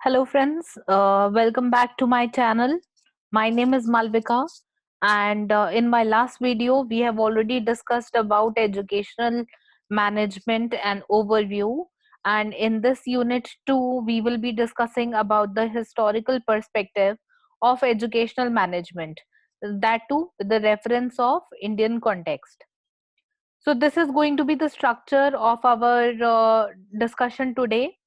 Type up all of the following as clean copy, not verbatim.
Hello, friends. Welcome back to my channel. My name is Malvika, and in my last video, we have already discussed about educational management and overview. And in this unit 2, we will be discussing about the historical perspective of educational management. That too, with the reference of Indian context. So, this is going to be the structure of our discussion today.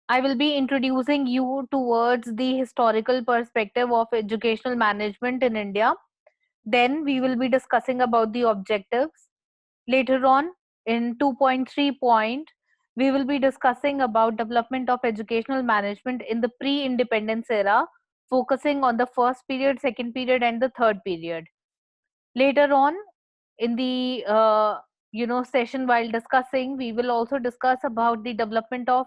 I will be introducing you towards the historical perspective of educational management in India. Then we will be discussing about the objectives. Later on, in 2.3 point, we will be discussing about development of educational management in the pre-independence era, focusing on the first period, second period, and the third period. Later on, in the session while discussing, we will also discuss about the development of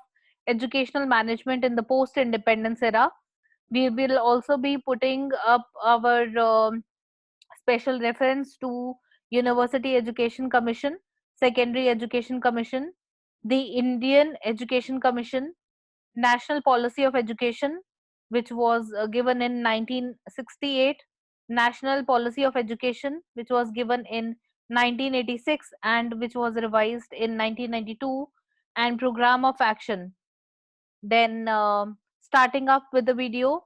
educational management in the post independence era. We will also be putting up our special reference to University Education Commission, Secondary Education Commission, the Indian Education Commission, National Policy of Education, which was given in 1968, National Policy of Education, which was given in 1986 and which was revised in 1992, and Program of Action. Then, starting up with the video.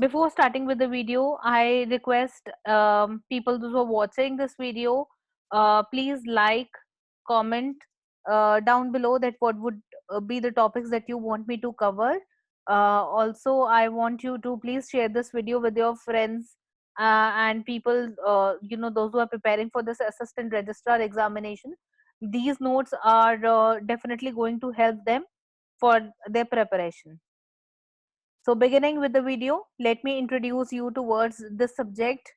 Before starting with the video, I request people who are watching this video, please like, comment down below that what would be the topics that you want me to cover. Also, I want you to please share this video with your friends and people, those who are preparing for this assistant registrar examination. These notes are definitely going to help them for their preparation. So, beginning with the video, let me introduce you towards this subject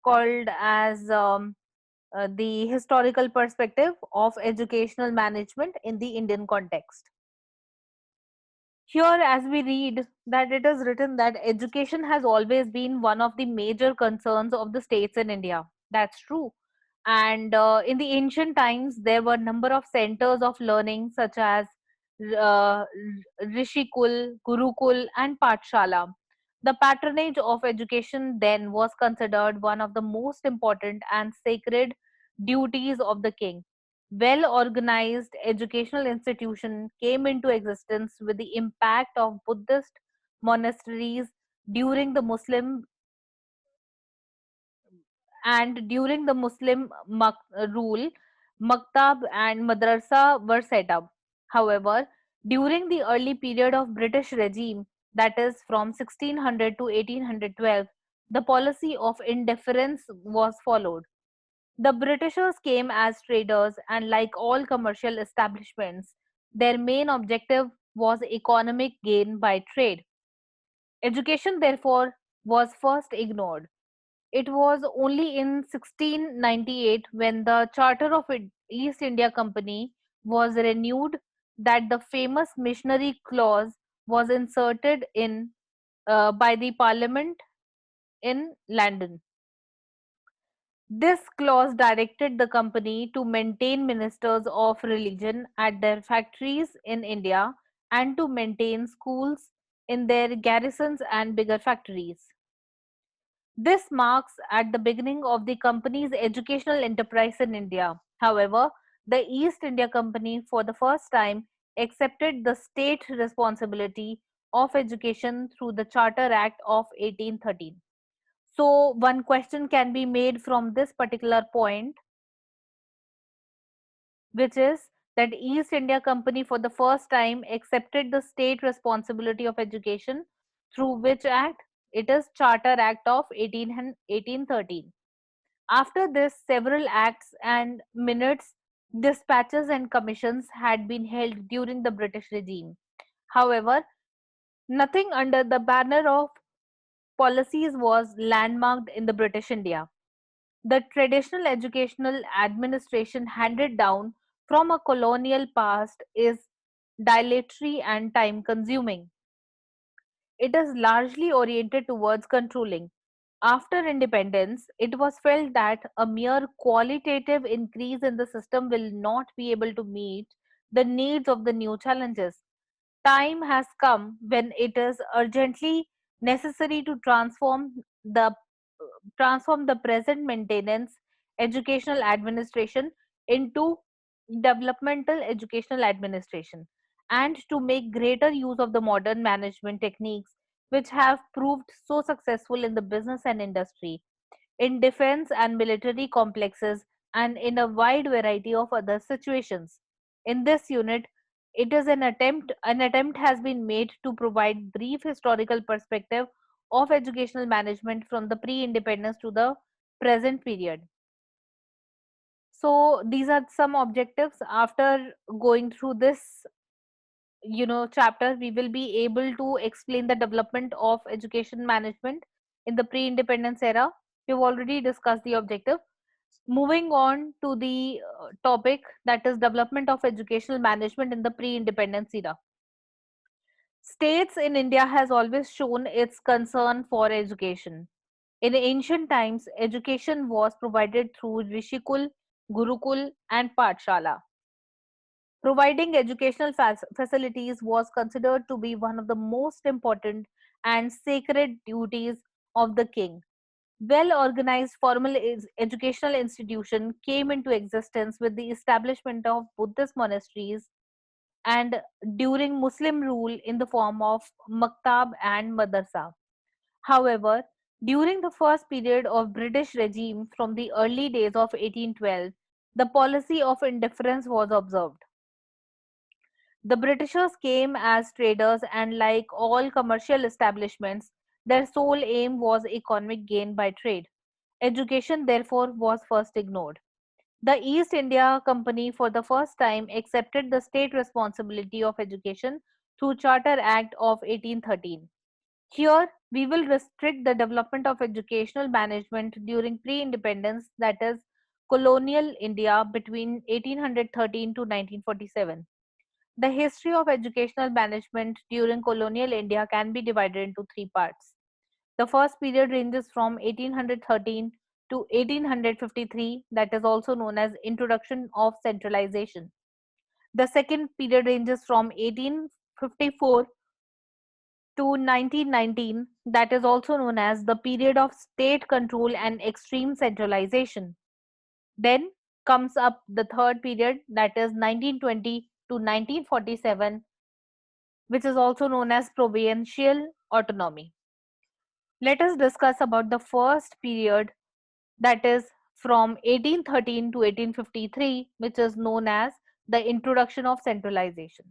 called as the historical perspective of educational management in the Indian context. Here, as we read that it is written that education has always been one of the major concerns of the states in India. That's true. And in the ancient times, there were a number of centers of learning such as uh, Rishikul, Gurukul, and Pathshala. The patronage of education then was considered one of the most important and sacred duties of the king. Well organized educational institution came into existence with the impact of Buddhist monasteries during the Muslim rule. Maktab and madrasa were set up. However, during the early period of British regime, that is from 1600 to 1812, the policy of indifference was followed. The Britishers came as traders, and like all commercial establishments, their main objective was economic gain by trade. Education, therefore, was first ignored. It was only in 1698, when the Charter of East India Company was renewed, that the famous missionary clause was inserted in by the Parliament in London. This clause directed the company to maintain ministers of religion at their factories in India and to maintain schools in their garrisons and bigger factories. This marks at the beginning of the company's educational enterprise in India. However, the East India Company for the first time accepted the state responsibility of education through the Charter Act of 1813. So, one question can be made from this particular point, which is that East India Company for the first time accepted the state responsibility of education through which act? It is Charter Act of 1813. After this, several acts and minutes, dispatches, and commissions had been held during the British regime. However, nothing under the banner of policies was landmarked in the British India. The traditional educational administration handed down from a colonial past is dilatory and time consuming. It is largely oriented towards controlling. After independence, it was felt that a mere qualitative increase in the system will not be able to meet the needs of the new challenges. time has come when it is urgently necessary to the transform the present maintenance educational administration into developmental educational administration, and to make greater use of the modern management techniques which have proved so successful in the business and industry, in defense and military complexes, and in a wide variety of other situations. In this unit, it is an attempt has been made to provide brief historical perspective of educational management from the pre-independence to the present period. So these are some objectives. After going through this chapter, we will be able to explain the development of education management in the pre-independence era. We've already discussed the objective. Moving on to the topic, that is development of educational management in the pre-independence era. States in India has always shown its concern for education. In ancient times, education was provided through Rishikul, Gurukul, and Pathshala. Providing educational facilities was considered to be one of the most important and sacred duties of the king. Well organized formal educational institution came into existence with the establishment of Buddhist monasteries and during Muslim rule in the form of maktab and madrasa. However, during the first period of British regime from the early days of 1812, the policy of indifference was observed. The Britishers came as traders, and like all commercial establishments, their sole aim was economic gain by trade. Education, therefore, was first ignored. The East India Company for the first time accepted the state responsibility of education through Charter Act of 1813. Here, we will restrict the development of educational management during pre-independence, that is, colonial India between 1813 to 1947. The history of educational management during colonial India can be divided into three parts. The first period ranges from 1813 to 1853, that is also known as Introduction of Centralization. The second period ranges from 1854 to 1919, that is also known as the period of state control and extreme centralization. Then comes up the third period, that is 1920 to 1947, which is also known as provincial autonomy. Let us discuss about the first period, that is from 1813 to 1853, which is known as the introduction of centralization.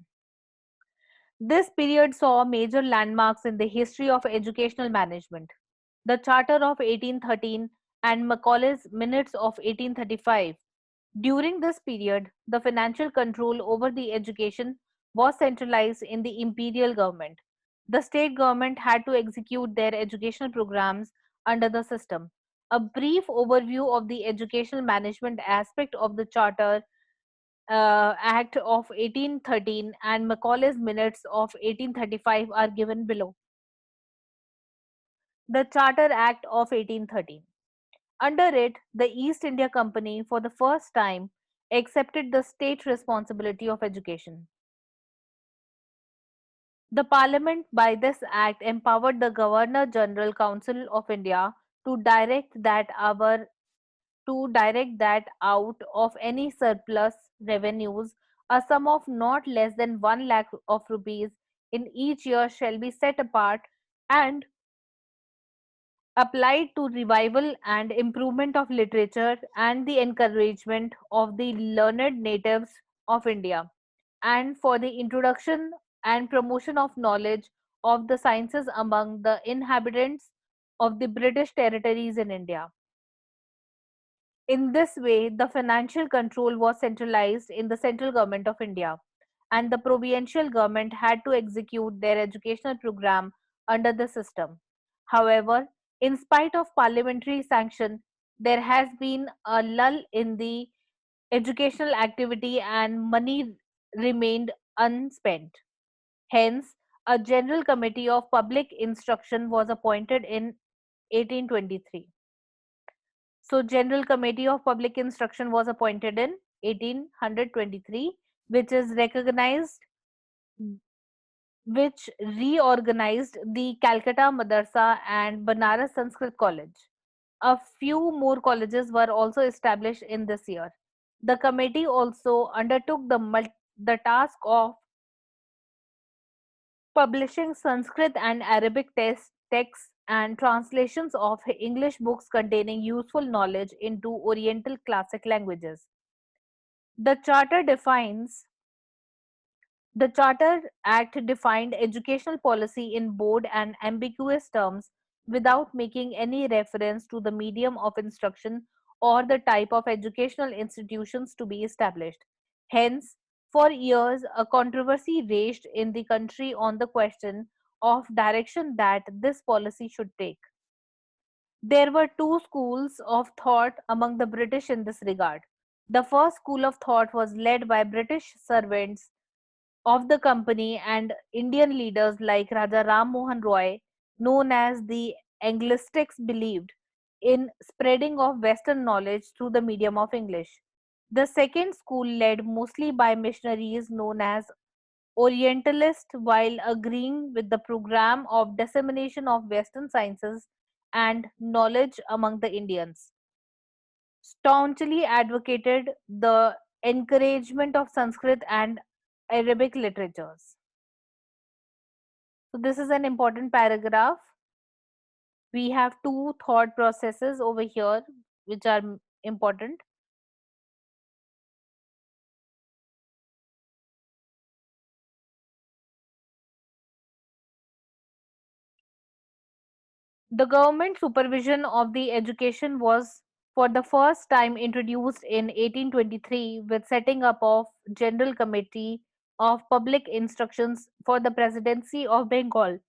This period saw major landmarks in the history of educational management. The Charter of 1813 and Macaulay's Minutes of 1835. During this period, the financial control over the education was centralized in the imperial government. The state government had to execute their educational programs under the system. A brief overview of the educational management aspect of the Charter Act of 1813 and Macaulay's Minutes of 1835 are given below. The Charter Act of 1813. Under it, the East India Company for the first time accepted the state responsibility of education. The Parliament by this act empowered the Governor General Council of India to direct that out of any surplus revenues, a sum of not less than 1 lakh of rupees in each year shall be set apart and applied to revival and improvement of literature and the encouragement of the learned natives of India, and for the introduction and promotion of knowledge of the sciences among the inhabitants of the British territories in India. In this way, the financial control was centralized in the central government of India, and the provincial government had to execute their educational program under the system. However, in spite of parliamentary sanction, there has been a lull in the educational activity and money remained unspent. Hence, a General Committee of Public Instruction was appointed in 1823. So, General Committee of Public Instruction was appointed in 1823, which is recognized which reorganized the Calcutta Madrasa and Banaras Sanskrit College. A few more colleges were also established in this year. The committee also undertook the task of publishing Sanskrit and Arabic texts and translations of English books containing useful knowledge into Oriental classic languages. The Charter defines The Charter Act defined educational policy in bold and ambiguous terms without making any reference to the medium of instruction or the type of educational institutions to be established. Hence, for years, a controversy raged in the country on the question of direction that this policy should take. There were two schools of thought among the British in this regard. The first school of thought was led by British servants of the company and Indian leaders like Raja Ram Mohan Roy, known as the Anglicists, believed in spreading of Western knowledge through the medium of English. The second school, led mostly by missionaries known as Orientalists, while agreeing with the program of dissemination of Western sciences and knowledge among the Indians, staunchly advocated the encouragement of Sanskrit and Arabic literatures. So this is an important paragraph. We have two thought processes over here which are important. The government supervision of the education was for the first time introduced in 1823 with setting up of General Committee of Public Instructions for the Presidency of Bengal.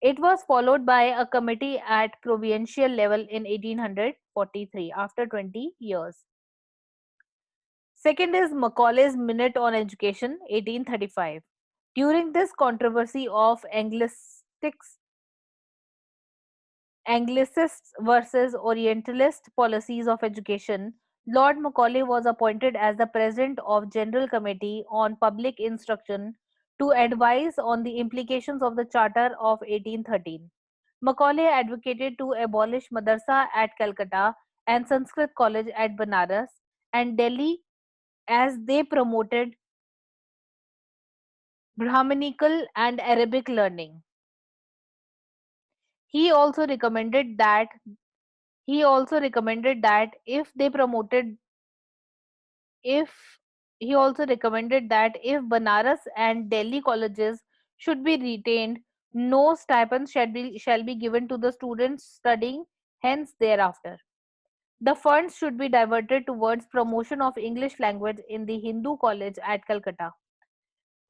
It was followed by a committee at provincial level in 1843 after 20 years. Second is Macaulay's Minute on Education, 1835. During this controversy of Anglicists versus Orientalist policies of education, Lord Macaulay was appointed as the President of General Committee on Public Instruction to advise on the implications of the Charter of 1813. Macaulay advocated to abolish Madrasa at Calcutta and Sanskrit College at Banaras and Delhi, as they promoted Brahminical and Arabic learning. He also recommended that he also recommended that if he also recommended that if Banaras and Delhi colleges should be retained, no stipends shall be given to the students studying hence thereafter. The funds should be diverted towards promotion of English language in the Hindu college at Calcutta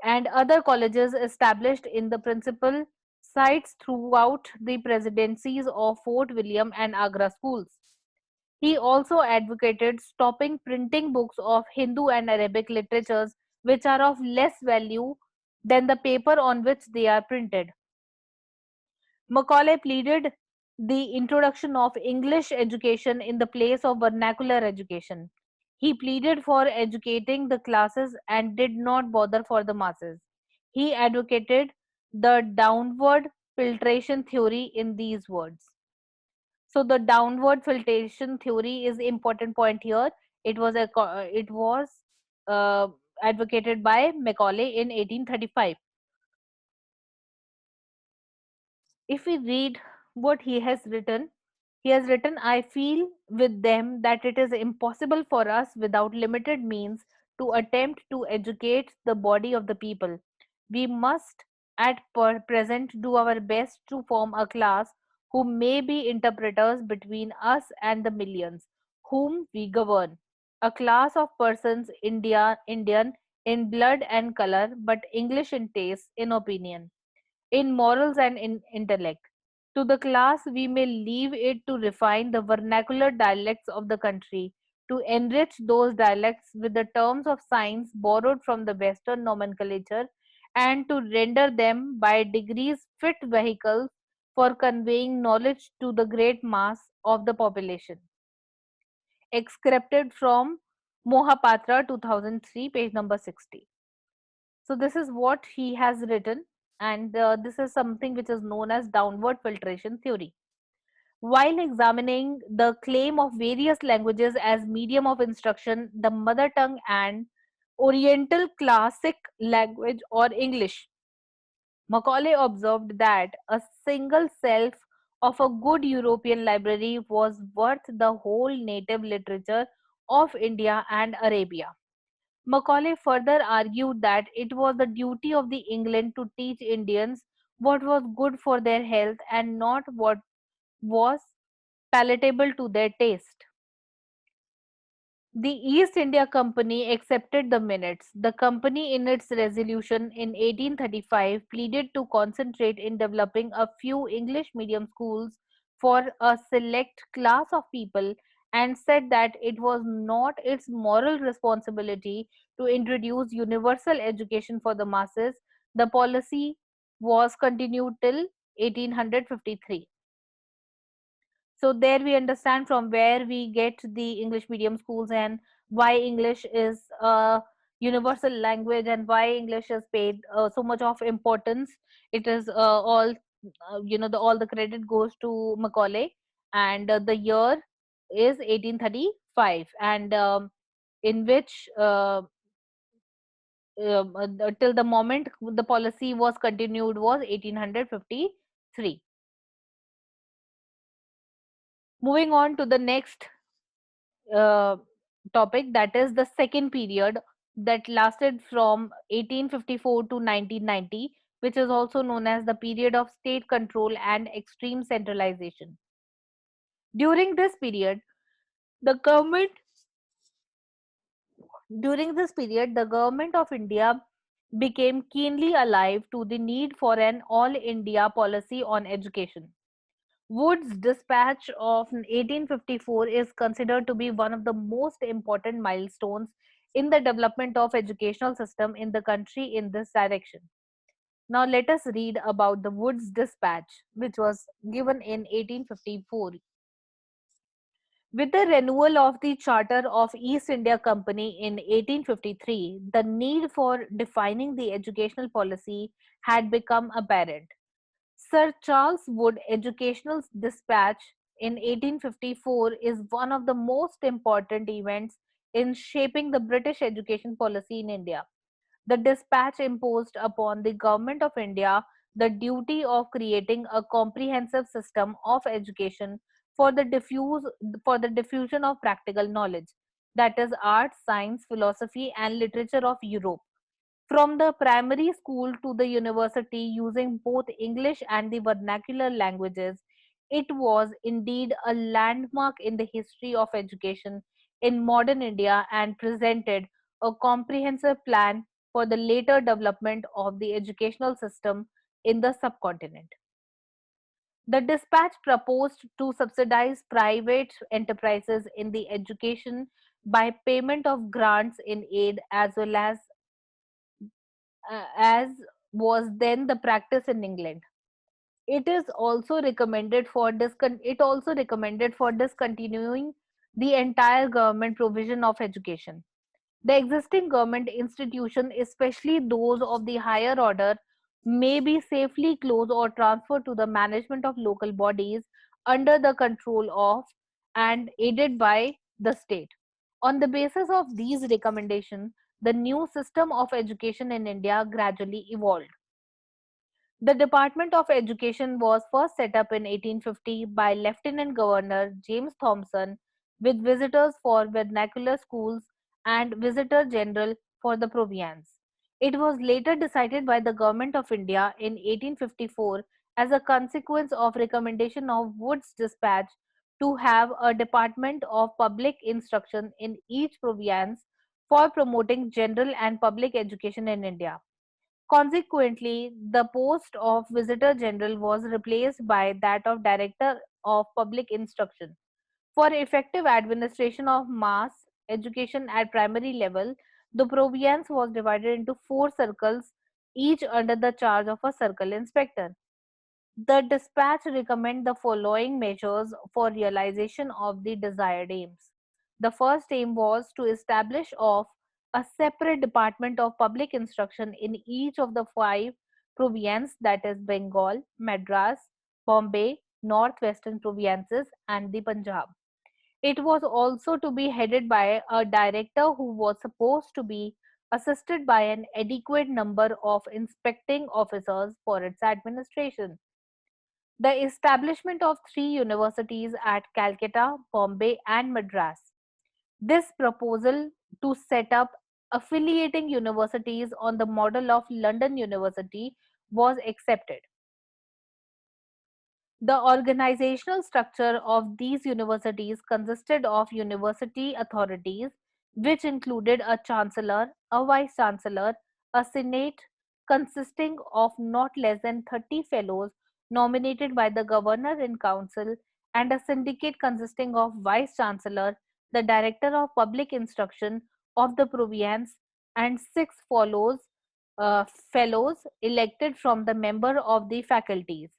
and other colleges established in the principal sites throughout the presidencies of Fort William and Agra schools. He also advocated stopping printing books of Hindu and Arabic literatures which are of less value than the paper on which they are printed. Macaulay pleaded the introduction of English education in the place of vernacular education. He pleaded for educating the classes and did not bother for the masses. He advocated the downward filtration theory in these words. So the downward filtration theory is the important point here. It was advocated by Macaulay in 1835. If we read what he has written, I feel with them that it is impossible for us without limited means to attempt to educate the body of the people. We must at present do our best to form a class who may be interpreters between us and the millions whom we govern. A class of persons Indian in blood and color, but English in taste, in opinion, in morals and in intellect. To the class, we may leave it to refine the vernacular dialects of the country, to enrich those dialects with the terms of science borrowed from the Western nomenclature, and to render them by degrees fit vehicles for conveying knowledge to the great mass of the population. Excerpted from Mohapatra 2003, page number 60. So, this is what he has written. and this is something which is known as downward filtration theory. While examining the claim of various languages as medium of instruction, the mother tongue and Oriental Classic language or English, Macaulay observed that a single shelf of a good European library was worth the whole native literature of India and Arabia. Macaulay further argued that it was the duty of the England to teach Indians what was good for their health and not what was palatable to their taste. The East India Company accepted the minutes. The company, in its resolution in 1835, pleaded to concentrate in developing a few English medium schools for a select class of people and said that it was not its moral responsibility to introduce universal education for the masses. The policy was continued till 1853. So there we understand from where we get the English medium schools and why English is a universal language and why English is paid so much of importance. It is all all the credit goes to Macaulay, and the year is 1835, and in which till the moment the policy was continued was 1853. Moving on to the next uh, topic, that is the second period that lasted from 1854 to 1990, which is also known as the period of state control and extreme centralization. During this period, the government the government of India became keenly alive to the need for an all India policy on education. Wood's dispatch of 1854 is considered to be one of the most important milestones in the development of educational system in the country in this direction. Now let us read about the Wood's dispatch, which was given in 1854. With the renewal of the Charter of East India Company in 1853, the need for defining the educational policy had become apparent. Sir Charles Wood Educational Dispatch in 1854 is one of the most important events in shaping the British education policy in India. The dispatch imposed upon the Government of India the duty of creating a comprehensive system of education for the diffusion of practical knowledge, that is art, science, philosophy and literature of Europe, from the primary school to the university, using both English and the vernacular languages. It was indeed a landmark in the history of education in modern India and presented a comprehensive plan for the later development of the educational system in the subcontinent. The dispatch proposed to subsidize private enterprises in the education by payment of grants in aid, as was then the practice in England. It also recommended for discontinuing the entire government provision of education. The existing government institution, especially those of the higher order, may be safely closed or transferred to the management of local bodies under the control of and aided by the state. On the basis of these recommendations, the new system of education in India gradually evolved. The Department of Education was first set up in 1850 by Lieutenant Governor James Thompson, with visitors for vernacular schools and Visitor General for the province. It was later decided by the Government of India in 1854, as a consequence of recommendation of Wood's dispatch, to have a Department of Public Instruction in each province for promoting general and public education in India. Consequently, the post of Visitor General was replaced by that of Director of Public Instruction. For effective administration of mass education at primary level, the province was divided into four circles, each under the charge of a circle inspector. The dispatch recommend the following measures for realization of the desired aims. The first aim was to establish of a separate department of public instruction in each of the five province, that is Bengal, Madras, Bombay, Northwestern provinces, and the Punjab. It was also to be headed by a director who was supposed to be assisted by an adequate number of inspecting officers for its administration. The establishment of three universities at Calcutta, Bombay, and Madras. This proposal to set up affiliating universities on the model of London University was accepted. The organizational structure of these universities consisted of university authorities, which included a chancellor, a vice chancellor, a senate consisting of not less than 30 fellows nominated by the governor in council, and a syndicate consisting of vice chancellor, the director of public instruction of the province, and six fellows elected from the member of the faculties.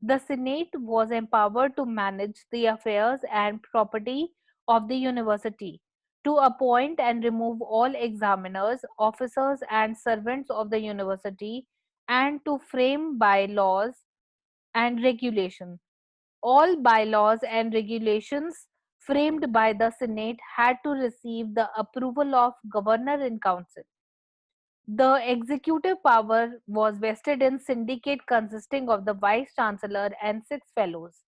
The Senate was empowered to manage the affairs and property of the university, to appoint and remove all examiners, officers, and servants of the university, and to frame bylaws and regulations. All bylaws and regulations framed by the Senate had to receive the approval of Governor in Council. The executive power was vested in syndicate consisting of the vice chancellor and six fellows.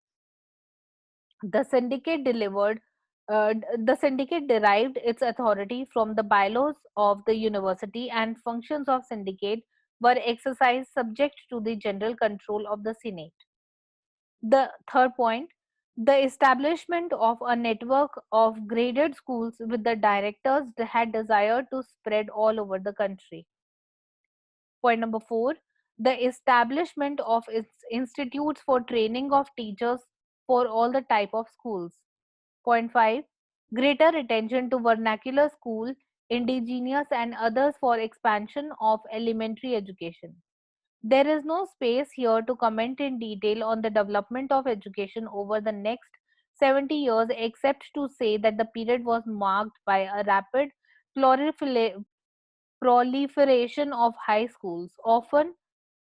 The syndicate the syndicate derived its authority from the bylaws of the university, and functions of syndicate were exercised subject to the general control of the Senate. The third point, the establishment of a network of graded schools with the directors had desired to spread all over the country. Point number four, the establishment of its institutes for training of teachers for all the type of schools. Point five, greater attention to vernacular school, indigenous and others for expansion of elementary education. There is no space here to comment in detail on the development of education over the next 70 years, except to say that the period was marked by a rapid proliferation of high schools, often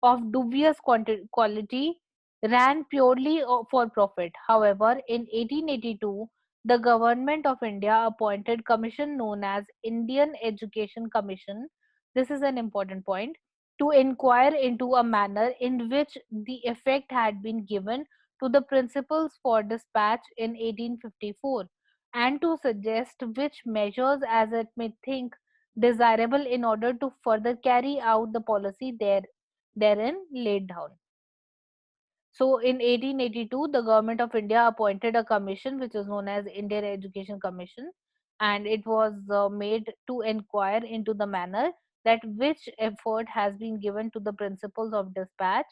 of dubious quality, ran purely for profit. However, in 1882, the Government of India appointed commission known as Indian Education Commission. This is an important point, to inquire into a manner in which the effect had been given to the principles for dispatch in 1854, and to suggest which measures as it may think desirable in order to further carry out the policy therein laid down. So in 1882, the Government of India appointed a commission which is known as Indian Education Commission, and it was made to inquire into the manner that which effort has been given to the principles of dispatch,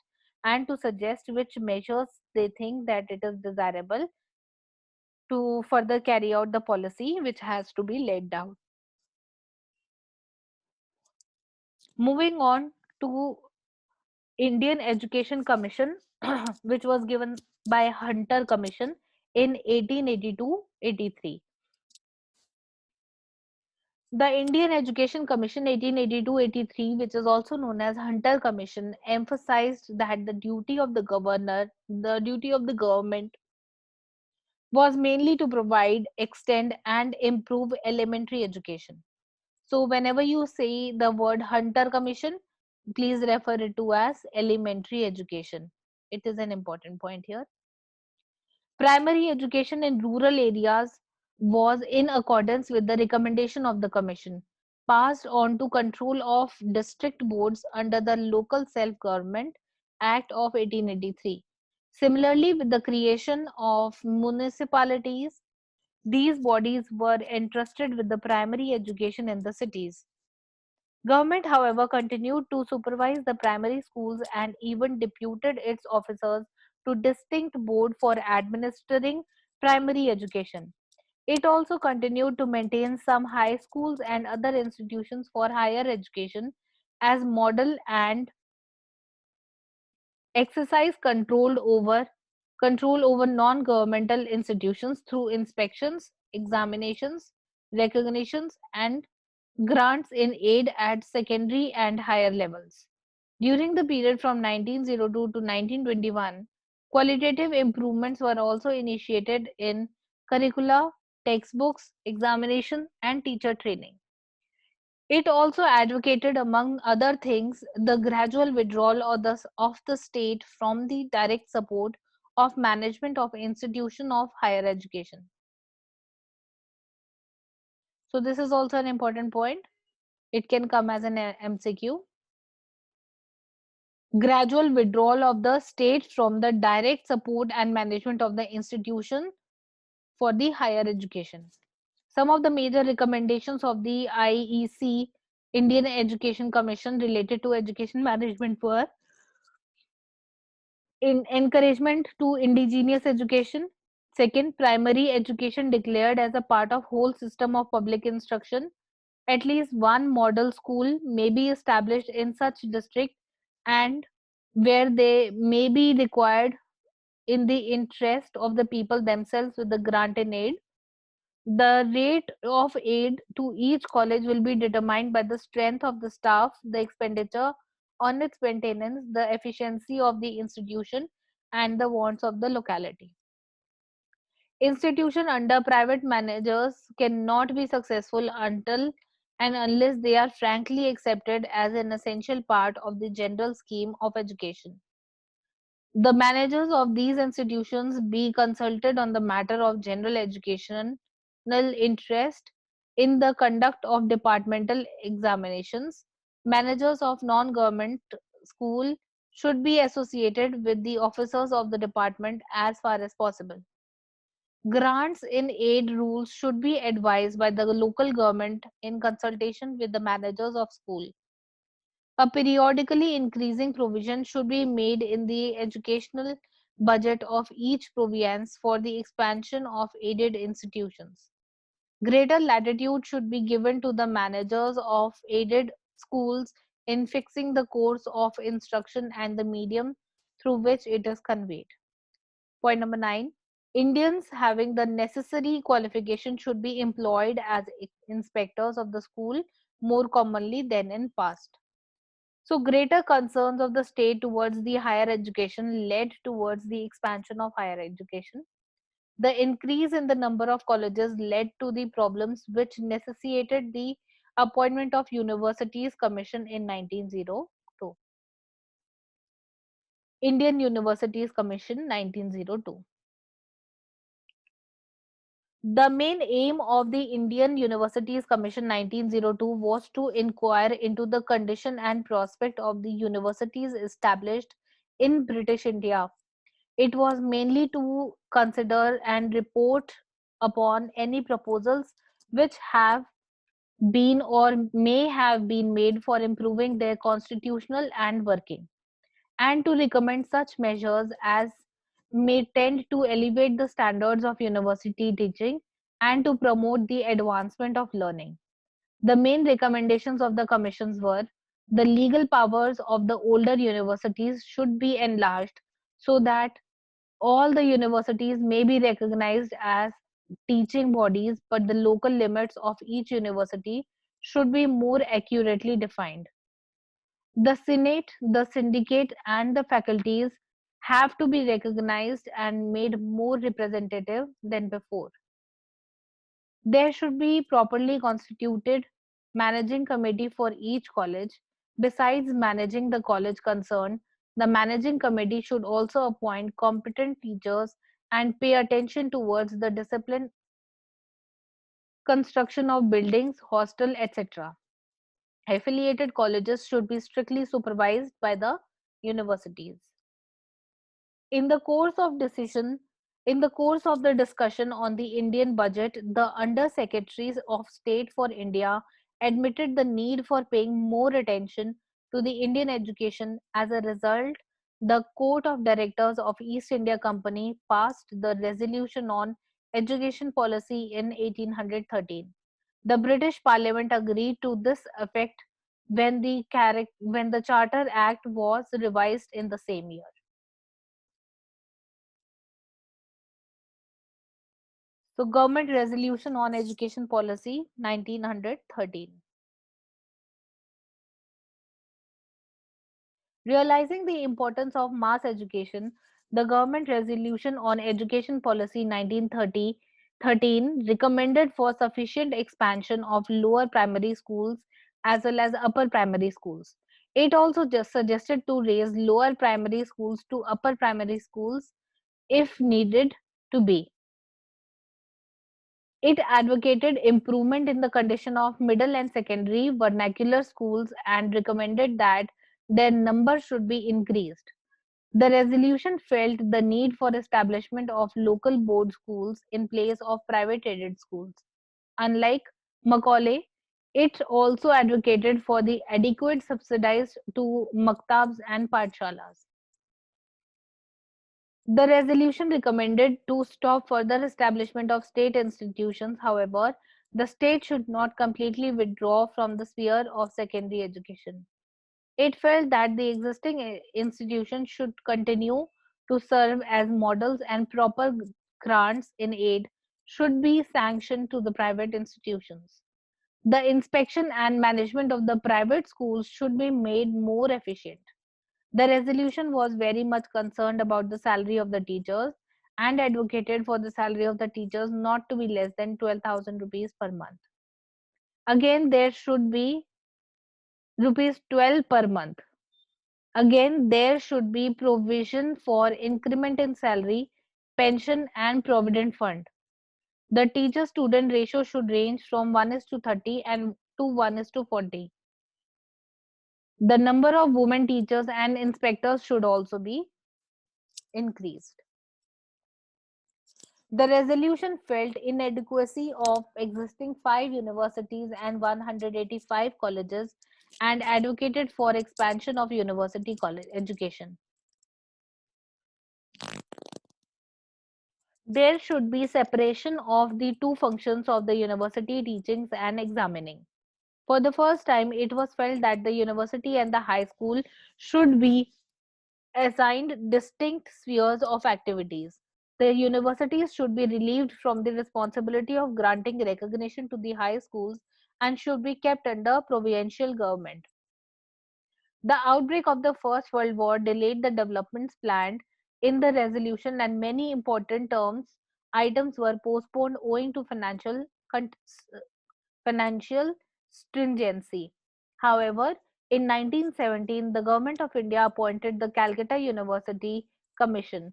and to suggest which measures they think that it is desirable to further carry out the policy which has to be laid down. Moving on to Indian Education Commission, which was given by Hunter Commission in 1882-83. The Indian Education Commission 1882-83, which is also known as Hunter Commission, emphasized that the duty of the government was mainly to provide, extend, and improve elementary education. So, whenever you say the word Hunter Commission, please refer it to as elementary education. It is an important point here. Primary education in rural areas was in accordance with the recommendation of the Commission, passed on to control of district boards under the Local Self-Government Act of 1883. Similarly, with the creation of municipalities, these bodies were entrusted with the primary education in the cities. Government, however, continued to supervise the primary schools and even deputed its officers to distinct board for administering primary education. It also continued to maintain some high schools and other institutions for higher education as model, and exercise control over non-governmental institutions through inspections, examinations, recognitions, and grants in aid at secondary and higher levels. During the period from 1902 to 1921, qualitative improvements were also initiated in curricula, textbooks, examination, and teacher training. It also advocated, among other things, the gradual withdrawal of the state from the direct support of management of institution of higher education. So this is also an important point. It can come as an MCQ. Gradual withdrawal of the state from the direct support and management of the institution for the higher education. Some of the major recommendations of the IEC, Indian Education Commission, related to education management were: in encouragement to indigenous education; second, primary education declared as a part of whole system of public instruction; at least one model school may be established in such district and where they may be required in the interest of the people themselves with the grant and aid. The rate of aid to each college will be determined by the strength of the staff, the expenditure on its maintenance, the efficiency of the institution, and the wants of the locality. Institution under private managers cannot be successful until and unless they are frankly accepted as an essential part of the general scheme of education. The managers of these institutions be consulted on the matter of general educational interest in the conduct of departmental examinations. Managers of non-government school should be associated with the officers of the department as far as possible. Grants in aid rules should be advised by the local government in consultation with the managers of school. A periodically increasing provision should be made in the educational budget of each province for the expansion of aided institutions. Greater latitude should be given to the managers of aided schools in fixing the course of instruction and the medium through which it is conveyed. Point number 9. Indians having the necessary qualification should be employed as inspectors of the school more commonly than in past. So, greater concerns of the state towards the higher education led towards the expansion of higher education. The increase in the number of colleges led to the problems which necessitated the appointment of Universities Commission in 1902. Indian Universities Commission 1902. The main aim of the Indian Universities Commission 1902 was to inquire into the condition and prospect of the universities established in British India. It was mainly to consider and report upon any proposals which have been or may have been made for improving their constitutional and working, and to recommend such measures as may tend to elevate the standards of university teaching and to promote the advancement of learning. The main recommendations of the commissions were: the legal powers of the older universities should be enlarged so that all the universities may be recognized as teaching bodies, but the local limits of each university should be more accurately defined. The Senate, the syndicate, and the faculties have to be recognized and made more representative than before. There should be properly constituted managing committee for each college. Besides managing the college concerned, the managing committee should also appoint competent teachers and pay attention towards the discipline, construction of buildings, hostel, etc. Affiliated colleges should be strictly supervised by the universities. In the course of decision, in the course of the discussion on the Indian budget, the Under Secretaries of State for India admitted the need for paying more attention to the Indian education. As a result, the Court of Directors of East India Company passed the resolution on education policy in 1813. The British Parliament agreed to this effect when when the Charter Act was revised in the same year. So, Government Resolution on Education Policy 1913. Realizing the importance of mass education, the Government Resolution on Education Policy 1913 recommended for sufficient expansion of lower primary schools as well as upper primary schools. It also just suggested to raise lower primary schools to upper primary schools if needed to be. It advocated improvement in the condition of middle and secondary vernacular schools and recommended that their number should be increased. The resolution felt the need for establishment of local board schools in place of private aided schools. Unlike Macaulay, it also advocated for the adequate subsidized to maktabs and pathshalas. The resolution recommended to stop further establishment of state institutions. However, the state should not completely withdraw from the sphere of secondary education. It felt that the existing institutions should continue to serve as models and proper grants in aid should be sanctioned to the private institutions. The inspection and management of the private schools should be made more efficient. The resolution was very much concerned about the salary of the teachers and advocated for the salary of the teachers not to be less than 12,000 rupees per month. Again, there should be rupees 12 per month. Again, there should be provision for increment in salary, pension, and provident fund. The teacher student ratio should range from 1 is to 30 and to 1 is to 40. The number of women teachers and inspectors should also be increased. The resolution felt inadequacy of existing 5 universities and 185 colleges and advocated for expansion of university college education. There should be separation of the two functions of the university teachings and examining. For the first time, it was felt that the university and the high school should be assigned distinct spheres of activities. The universities should be relieved from the responsibility of granting recognition to the high schools and should be kept under provincial government. The outbreak of the First World War delayed the developments planned in the resolution, and many important terms items were postponed owing to financial stringency. However, in 1917, the Government of India appointed the Calcutta University Commission.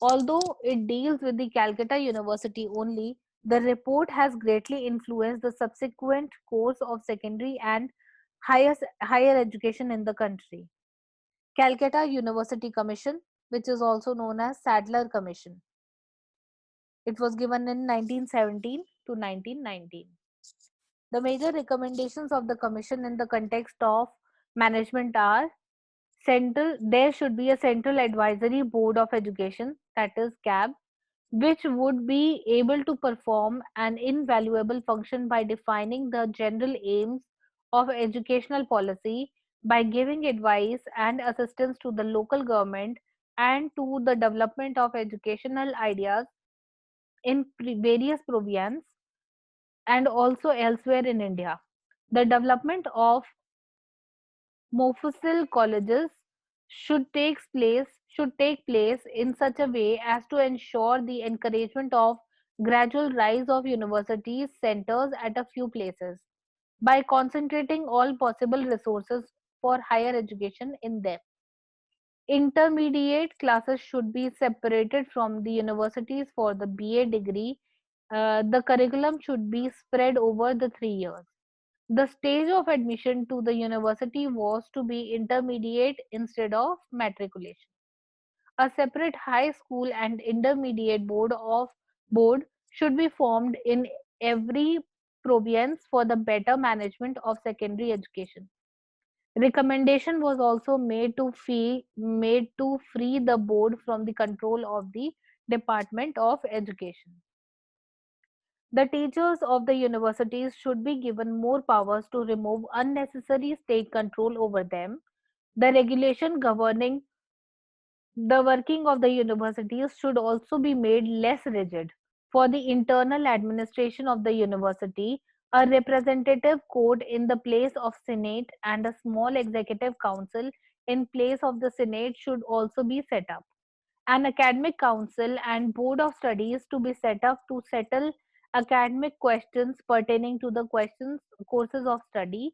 Although it deals with the Calcutta University only, the report has greatly influenced the subsequent course of secondary and higher education in the country. Calcutta University Commission, which is also known as Sadler Commission. It was given in 1917 to 1919. The major recommendations of the commission in the context of management are there should be a central advisory board of education, that is CAB, which would be able to perform an invaluable function by defining the general aims of educational policy, by giving advice and assistance to the local government and to the development of educational ideas in various provinces and also elsewhere in India. The development of Mofussil colleges should take place in such a way as to ensure the encouragement of gradual rise of universities centers at a few places by concentrating all possible resources for higher education in them. Intermediate classes should be separated from the universities for the BA degree. The curriculum should be spread over the 3 years. The stage of admission to the university was to be intermediate instead of matriculation. A separate high school and intermediate board should be formed in every province for the better management of secondary education. Recommendation was also made to free the board from the control of the Department of Education. The teachers of the universities should be given more powers to remove unnecessary state control over them. The regulation governing the working of the universities should also be made less rigid. For the internal administration of the university, a representative court in the place of Senate and a small executive council in place of the Senate should also be set up. An academic council and board of studies to be set up to settle academic questions pertaining to the questions courses of study,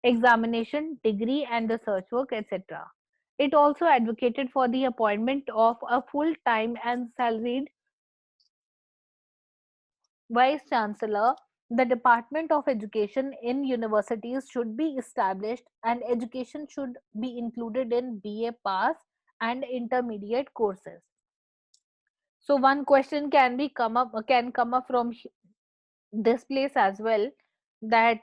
examination, degree and research work, etc. It also advocated for the appointment of a full-time and salaried vice chancellor. The Department of Education in universities should be established and education should be included in BA pass and intermediate courses. So one question can come up from this place as well, that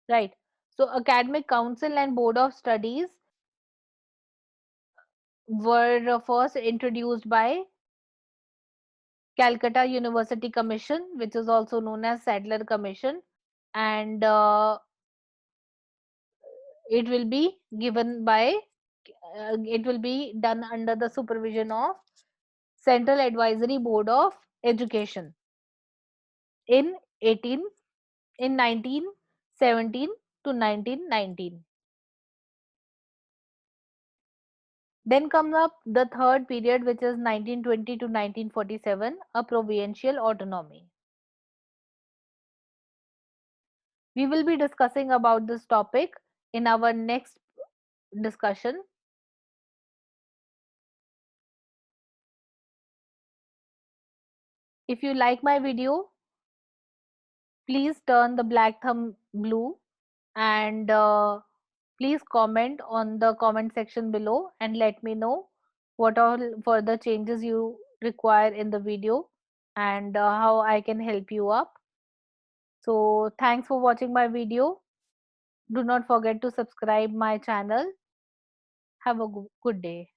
right. So academic council and board of studies were first introduced by Calcutta University Commission, which is also known as Sadler Commission, and it will be given by it will be done under the supervision of Central Advisory Board of Education in 18 in 1917 to 1919. Then comes up the third period, which is 1920 to 1947, a provincial autonomy. We will be discussing about this topic in our next discussion. If you like my video, please turn the black thumb blue, and please comment on the comment section below and let me know what all further changes you require in the video, and how I can help you up. So thanks for watching my video. Do not forget to subscribe my channel. Have a good day.